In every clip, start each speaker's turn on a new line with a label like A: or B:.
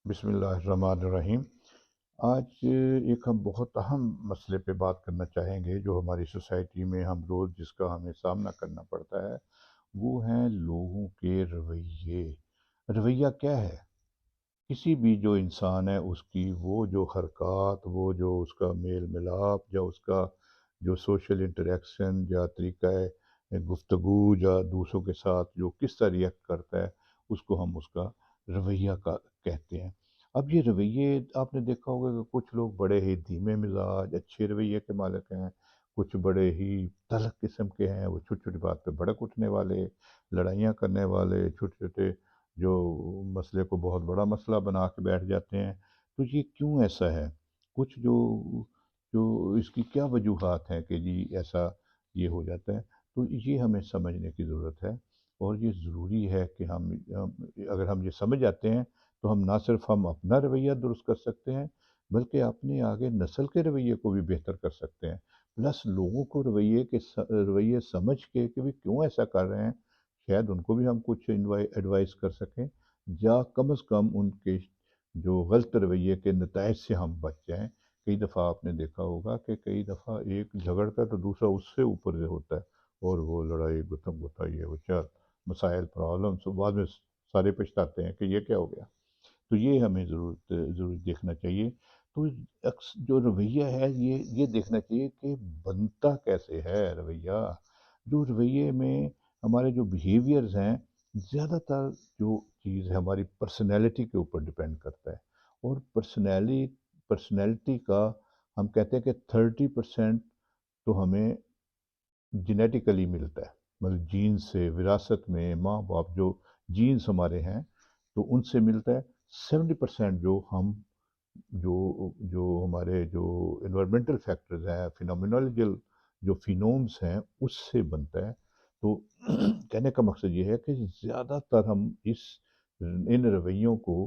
A: بسم اللہ الرحمن الرحیم۔ آج ایک ہم بہت اہم مسئلے پہ بات کرنا چاہیں گے جو ہماری سوسائٹی میں ہم روز جس کا ہمیں سامنا کرنا پڑتا ہے، وہ ہیں لوگوں کے رویے۔ رویہ کیا ہے؟ کسی بھی جو انسان ہے اس کی وہ جو حرکات، وہ جو اس کا میل ملاپ، یا اس کا جو سوشل انٹریکشن یا طریقہ گفتگو یا دوسروں کے ساتھ جو کس طرح ریئیکٹ کرتا ہے، اس کو ہم اس کا رویہ کا کہتے ہیں۔ اب یہ رویے آپ نے دیکھا ہوگا کہ کچھ لوگ بڑے ہی دھیمے مزاج اچھے رویے کے مالک ہیں، کچھ بڑے ہی تلخ قسم کے ہیں، وہ چھوٹی چھوٹی بات پہ بھڑک اٹھنے والے، لڑائیاں کرنے والے، چھوٹے چھوٹے جو مسئلے کو بہت بڑا مسئلہ بنا کے بیٹھ جاتے ہیں۔ تو یہ کیوں ایسا ہے؟ کچھ جو جو اس کی کیا وجوہات ہیں کہ جی ایسا یہ ہو جاتا ہے؟ تو یہ ہمیں سمجھنے کی ضرورت ہے، اور یہ ضروری ہے کہ اگر ہم یہ سمجھ جاتے ہیں تو ہم نہ صرف ہم اپنا رویہ درست کر سکتے ہیں، بلکہ اپنے آگے نسل کے رویے کو بھی بہتر کر سکتے ہیں۔ پلس لوگوں کو رویے سمجھ کے کہ بھی کیوں ایسا کر رہے ہیں، شاید ان کو بھی ہم کچھ ایڈوائز کر سکیں، یا کم از کم ان کے جو غلط رویے کے نتائج سے ہم بچ جائیں۔ کئی دفعہ آپ نے دیکھا ہوگا کہ کئی دفعہ ایک جھگڑتا ہے تو دوسرا اس سے اوپر سے ہوتا ہے، اور وہ لڑائی گتم گتائی ہے، وہ چل مسائل پرابلمس بعد میں سارے پچھتاتے ہیں کہ یہ کیا ہو گیا۔ تو یہ ہمیں ضرور دیکھنا چاہیے۔ تو جو رویہ ہے یہ دیکھنا چاہیے کہ بنتا کیسے ہے رویہ۔ جو رویے میں ہمارے جو بیہیویئرز ہیں، زیادہ تر جو چیز ہے ہماری پرسنالٹی کے اوپر ڈپینڈ کرتا ہے، اور پرسنالٹی کا ہم کہتے ہیں کہ 30% تو ہمیں جینیٹیکلی ملتا ہے، مطلب جین سے، وراثت میں ماں باپ جو جینز ہمارے ہیں تو ان سے ملتا ہے۔ 70% جو ہمارے جو انوائرمنٹل فیکٹرز ہیں، فینومینولوجل جو فینومز ہیں، اس سے بنتا ہے۔ تو کہنے کا مقصد یہ ہے کہ زیادہ تر ہم ان رویوں کو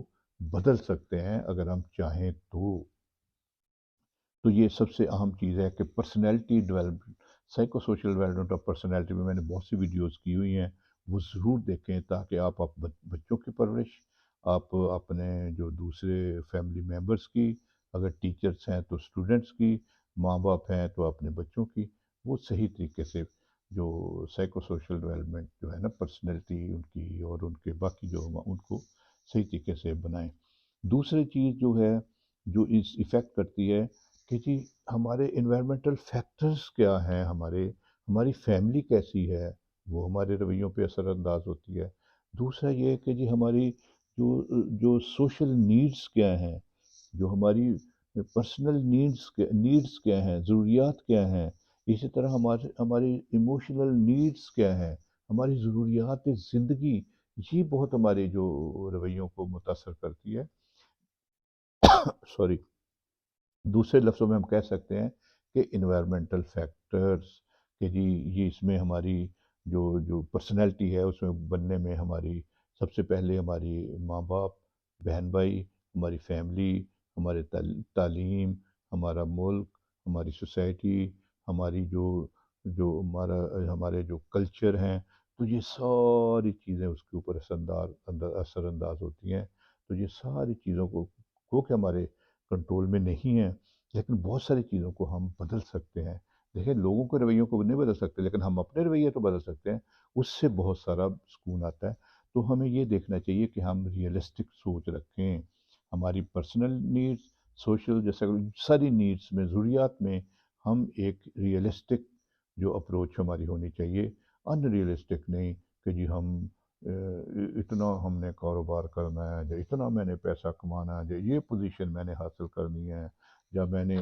A: بدل سکتے ہیں اگر ہم چاہیں تو۔ تو یہ سب سے اہم چیز ہے کہ personality development, psycho social development of personality میں نے بہت سی ویڈیوز کی ہوئی ہیں، وہ ضرور دیکھیں تاکہ آپ بچوں کی پرورش، آپ اپنے جو دوسرے فیملی ممبرس کی، اگر ٹیچرس ہیں تو اسٹوڈنٹس کی، ماں باپ ہیں تو اپنے بچوں کی، وہ صحیح طریقے سے جو سائیکو سوشل ڈیولپمنٹ جو ہے نا پرسنالٹی ان کی اور ان کے باقی جو ان کو صحیح طریقے سے بنائیں۔ دوسری چیز جو ہے جو اس ایفیکٹ کرتی ہے کہ جی ہمارے انوائرمنٹل فیکٹرز کیا ہیں، ہماری فیملی کیسی ہے، وہ ہمارے رویوں پہ اثر انداز ہوتی ہے۔ دوسرا یہ ہے کہ جی ہماری جو سوشل نیڈز کیا ہیں، جو ہماری پرسنل نیڈز کیا ہیں، ضروریات کیا ہیں، اسی طرح ہماری ایموشنل نیڈز کیا ہیں، ہماری ضروریات زندگی، یہ بہت ہمارے جو رویوں کو متاثر کرتی ہے۔ سوری، دوسرے لفظوں میں ہم کہہ سکتے ہیں کہ انوائرمنٹل فیکٹرز، کہ جی یہ اس میں ہماری جو پرسنالٹی ہے اس میں بننے میں ہماری سب سے پہلے ہماری ماں باپ، بہن بھائی، ہماری فیملی، ہمارے تعلیم، ہمارا ملک، ہماری سوسائٹی، ہماری جو ہمارے جو کلچر ہیں، تو یہ ساری چیزیں اس کے اوپر اثر انداز ہوتی ہیں۔ تو یہ ساری چیزوں کو کہ ہمارے کنٹرول میں نہیں ہیں، لیکن بہت ساری چیزوں کو ہم بدل سکتے ہیں۔ دیکھیں لوگوں کے رویوں کو نہیں بدل سکتے، لیکن ہم اپنے رویے تو بدل سکتے ہیں، اس سے بہت سارا سکون آتا ہے۔ تو ہمیں یہ دیکھنا چاہیے کہ ہم ریئلسٹک سوچ رکھیں، ہماری پرسنل نیڈز، سوشل، جیسے ساری نیڈز میں، ضروریات میں ہم ایک ریئلسٹک جو اپروچ ہماری ہونی چاہیے، ان ریئلسٹک نہیں کہ جی اتنا ہم نے کاروبار کرنا ہے، یا اتنا میں نے پیسہ کمانا ہے، یا یہ پوزیشن میں نے حاصل کرنی ہے، یا میں نے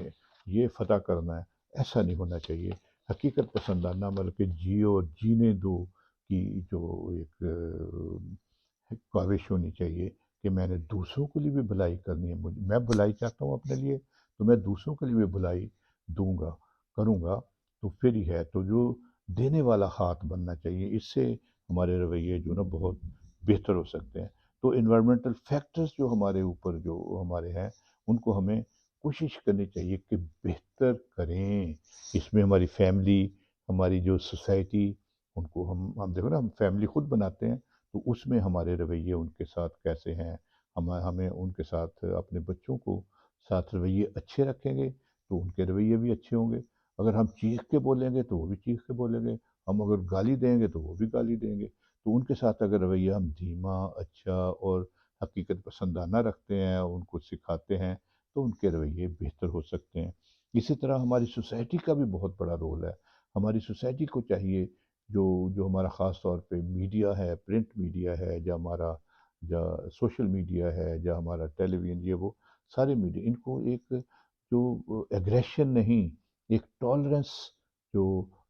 A: یہ فتح کرنا ہے۔ ایسا نہیں ہونا چاہیے۔ حقیقت پسندانہ بلکہ جیو جینے دو کی جو ایک کاوش ہونی چاہیے کہ میں نے دوسروں کے لیے بھی بھلائی کرنی ہے، میں بھلائی چاہتا ہوں اپنے لیے، تو میں دوسروں کے لیے بھی بھلائی دوں گا، کروں گا، تو پھر ہی ہے تو جو دینے والا ہاتھ بننا چاہیے۔ اس سے ہمارے رویے جو نا بہت بہتر ہو سکتے ہیں۔ تو انوائرمنٹل فیکٹرز جو ہمارے اوپر جو ہمارے ہیں، ان کو ہمیں کوشش کرنی چاہیے کہ بہتر کریں۔ اس میں ہماری فیملی، ہماری جو سوسائٹی، ان کو ہم دیکھو نا، ہم فیملی خود بناتے ہیں، تو اس میں ہمارے رویے ان کے ساتھ کیسے ہیں، ہمیں ان کے ساتھ اپنے بچوں کو ساتھ رویے اچھے رکھیں گے تو ان کے رویے بھی اچھے ہوں گے۔ اگر ہم چیخ کے بولیں گے تو وہ بھی چیخ کے بولیں گے، ہم اگر گالی دیں گے تو وہ بھی گالی دیں گے۔ تو ان کے ساتھ اگر رویہ ہم دھیما، اچھا اور حقیقت پسندانہ رکھتے ہیں، ان کو سکھاتے ہیں تو ان کے رویے بہتر ہو سکتے ہیں۔ اسی طرح ہماری سوسائٹی کا بھی بہت بڑا رول ہے۔ ہماری سوسائٹی کو چاہیے جو ہمارا خاص طور پہ میڈیا ہے، پرنٹ میڈیا ہے، یا ہمارا یا سوشل میڈیا ہے، یا ہمارا ٹیلی ویژن، یہ وہ سارے میڈیا، ان کو ایک جو ایگریشن نہیں، ایک ٹالرنس، جو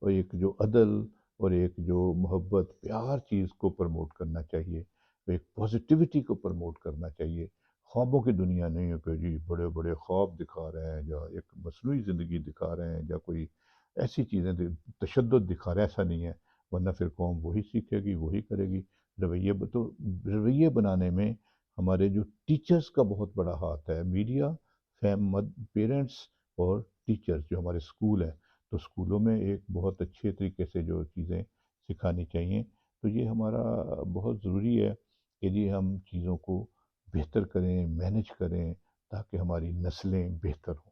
A: ایک جو عدل اور ایک جو محبت پیار چیز کو پروموٹ کرنا چاہیے، ایک پازیٹیوٹی کو پروموٹ کرنا چاہیے۔ خوابوں کی دنیا نہیں ہے کہ جی بڑے بڑے خواب دکھا رہے ہیں، یا ایک مصنوعی زندگی دکھا رہے ہیں، یا کوئی ایسی چیزیں تشدد دکھا رہے ہیں، ایسا نہیں ہے۔ ورنہ پھر قوم وہی سیکھے گی، وہی کرے گی۔ تو رویے بنانے میں ہمارے جو ٹیچرز کا بہت بڑا ہاتھ ہے، میڈیا، پیرنٹس اور ٹیچرز جو ہمارے اسکول ہیں، تو اسکولوں میں ایک بہت اچھے طریقے سے جو چیزیں سکھانی چاہیے۔ تو یہ ہمارا بہت ضروری ہے کہ جی ہم چیزوں کو بہتر کریں، مینج کریں، تاکہ ہماری نسلیں بہتر ہوں۔